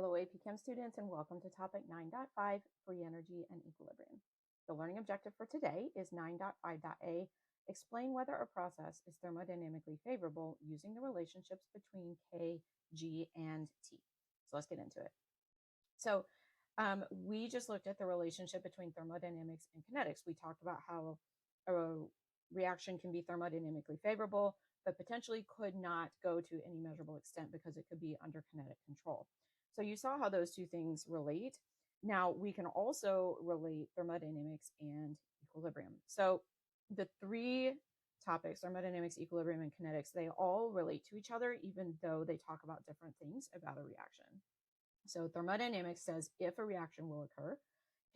Hello AP Chem students and welcome to topic 9.5, free energy and equilibrium. The learning objective for today is 9.5.a, explain whether a process is thermodynamically favorable using the relationships between K, G, and T. So let's get into it. So we just looked at the relationship between thermodynamics and kinetics. We talked about how a reaction can be thermodynamically favorable, but potentially could not go to any measurable extent because it could be under kinetic control. So you saw how those two things relate. Now we can also relate thermodynamics and equilibrium. So the three topics, thermodynamics, equilibrium, and kinetics, they all relate to each other, even though they talk about different things about a reaction. So thermodynamics says if a reaction will occur,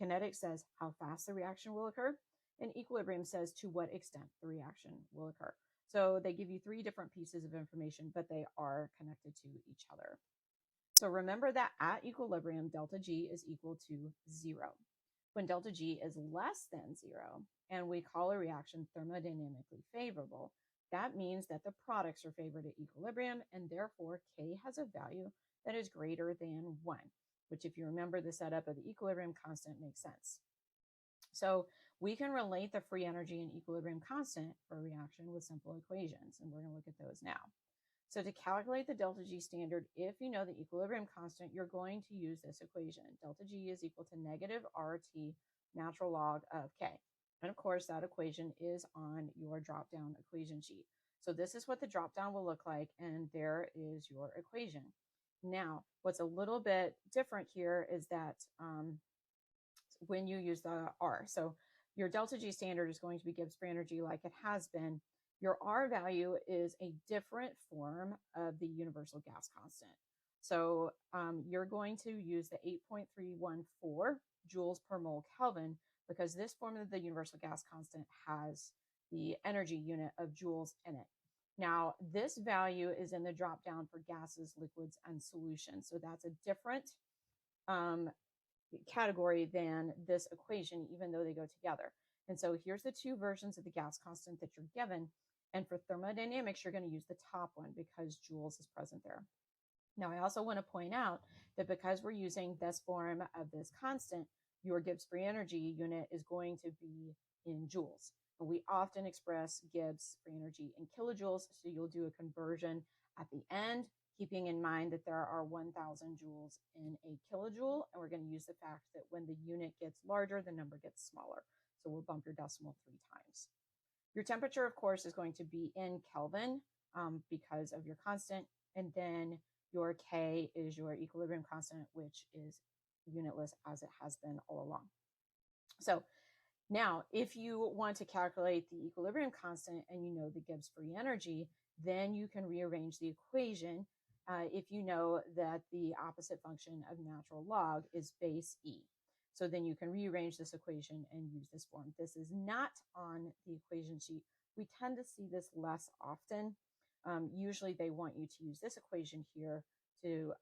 kinetics says how fast the reaction will occur, and equilibrium says to what extent the reaction will occur. So they give you three different pieces of information, but they are connected to each other. So remember that at equilibrium, delta G is equal to 0. When delta G is less than 0, and we call a reaction thermodynamically favorable, that means that the products are favored at equilibrium, and therefore K has a value that is greater than 1, which if you remember the setup of the equilibrium constant makes sense. So we can relate the free energy and equilibrium constant for a reaction with simple equations, and we're going to look at those now. So to calculate the delta G standard, if you know the equilibrium constant, you're going to use this equation. Delta G is equal to negative RT natural log of K. And of course, that equation is on your drop-down equation sheet. So this is what the drop-down will look like, and there is your equation. Now, what's a little bit different here is that when you use the R, so your delta G standard is going to be Gibbs free energy like it has been. Your R value is a different form of the universal gas constant. So you're going to use the 8.314 joules per mole Kelvin because this form of the universal gas constant has the energy unit of joules in it. Now, this value is in the drop down for gases, liquids, and solutions. So that's a different category than this equation, even though they go together. And so here's the two versions of the gas constant that you're given. And for thermodynamics, you're going to use the top one because joules is present there. Now, I also want to point out that because we're using this form of this constant, your Gibbs free energy unit is going to be in joules. And we often express Gibbs free energy in kilojoules, so you'll do a conversion at the end, keeping in mind that there are 1,000 joules in a kilojoule, and we're going to use the fact that when the unit gets larger, the number gets smaller. So we'll bump your decimal 3 times. Your temperature, of course, is going to be in Kelvin because of your constant, and then your K is your equilibrium constant, which is unitless as it has been all along. So now, if you want to calculate the equilibrium constant and you know the Gibbs free energy, then you can rearrange the equation if you know that the opposite function of natural log is base E. So then you can rearrange this equation and use this form. This is not on the equation sheet. We tend to see this less often. Usually they want you to use this equation here to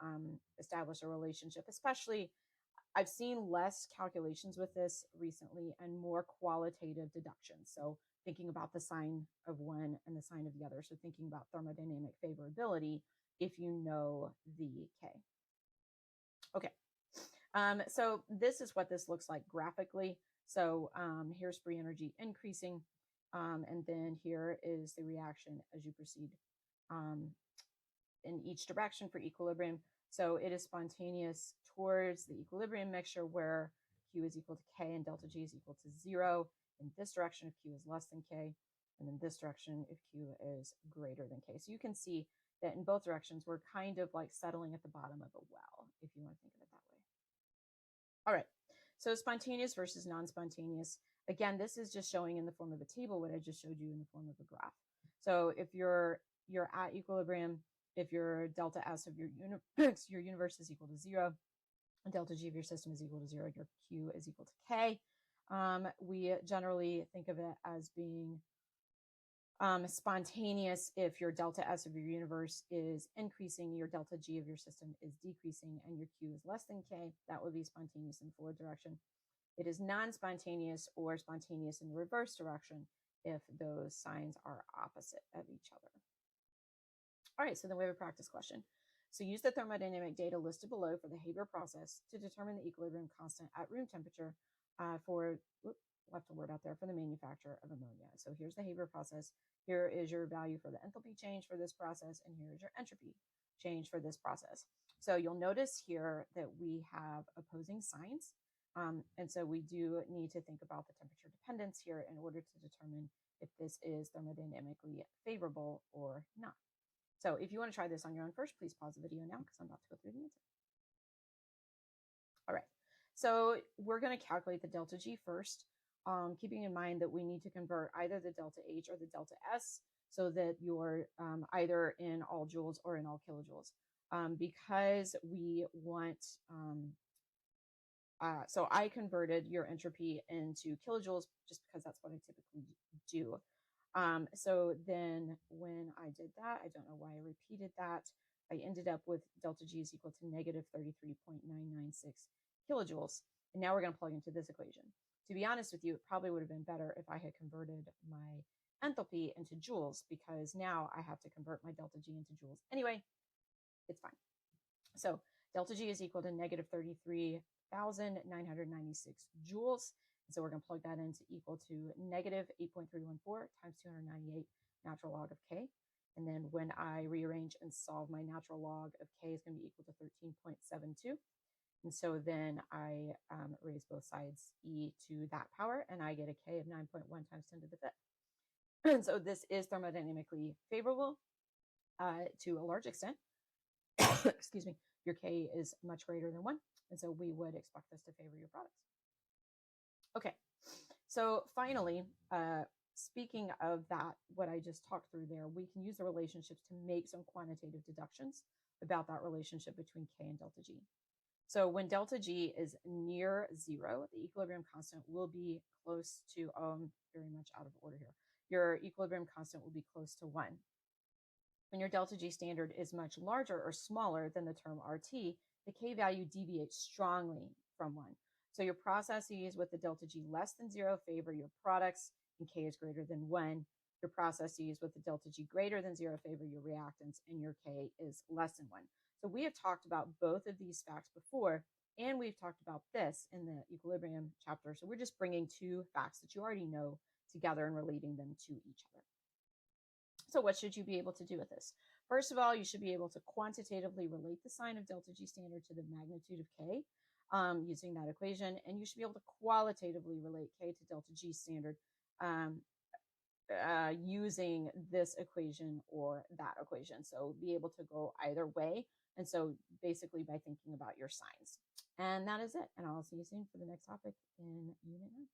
establish a relationship, especially I've seen less calculations with this recently and more qualitative deductions. So thinking about the sign of one and the sign of the other. So thinking about thermodynamic favorability if you know the K. Okay. So this is what this looks like graphically. So here's free energy increasing, and then here is the reaction as you proceed in each direction for equilibrium. So it is spontaneous towards the equilibrium mixture where Q is equal to K and delta G is equal to 0. In this direction, if Q is less than K, and in this direction, if Q is greater than K. So you can see that in both directions, we're kind of like settling at the bottom of a well, if you want to think of it that way. All right, so spontaneous versus non-spontaneous. Again, this is just showing in the form of a table what I just showed you in the form of a graph. So if you're at equilibrium, if your delta S of your universe is equal to 0, delta G of your system is equal to 0, your Q is equal to K. We generally think of it as being spontaneous if your delta S of your universe is increasing, your delta G of your system is decreasing, and your Q is less than K. That would be spontaneous in the forward direction. It is non-spontaneous or spontaneous in the reverse direction if those signs are opposite of each other. All right, so then we have a practice question. So use the thermodynamic data listed below for the Haber process to determine the equilibrium constant at room temperature left a word out there, for the manufacture of ammonia. So here's the Haber process. Here is your value for the enthalpy change for this process, and here is your entropy change for this process. So you'll notice here that we have opposing signs. And so we do need to think about the temperature dependence here in order to determine if this is thermodynamically favorable or not. So if you want to try this on your own first, please pause the video now because I'm about to go through the answer. All right, so we're going to calculate the delta G first, keeping in mind that we need to convert either the delta H or the delta S so that you're either in all joules or in all kilojoules. Because we want, so I converted your entropy into kilojoules just because that's what I typically do. So then when I did that, I don't know why I repeated that, I ended up with delta G is equal to negative 33.996 kilojoules. And now we're going to plug into this equation. To be honest with you, it probably would have been better if I had converted my enthalpy into joules, because now I have to convert my delta G into joules. Anyway, it's fine. So delta G is equal to negative 33,996 joules. And so we're going to plug that in to equal to negative 8.314 times 298 natural log of K. And then when I rearrange and solve, my natural log of K is going to be equal to 13.72. And so then I raise both sides e to that power, and I get a K of 9.1 times 10 to the fifth. And so this is thermodynamically favorable to a large extent. Excuse me, your K is much greater than 1. And so we would expect this to favor your products. Okay, so finally, speaking of that, what I just talked through there, we can use the relationships to make some quantitative deductions about that relationship between K and delta G. So when delta G is near 0, the equilibrium constant will be close to, very much out of order here. Your equilibrium constant will be close to 1. When your delta G standard is much larger or smaller than the term RT, the K value deviates strongly from 1. So your processes with the delta G less than 0 favor your products, and K is greater than 1. Your processes with the delta G greater than 0 favor your reactants, and your K is less than 1. So we have talked about both of these facts before, and we've talked about this in the equilibrium chapter. So we're just bringing two facts that you already know together and relating them to each other. So what should you be able to do with this? First of all, you should be able to quantitatively relate the sign of delta G standard to the magnitude of K using that equation, and you should be able to qualitatively relate K to delta G standard using this equation or that equation. So be able to go either way. And so basically by thinking about your signs. And that is it. And I'll see you soon for the next topic in Unit 9.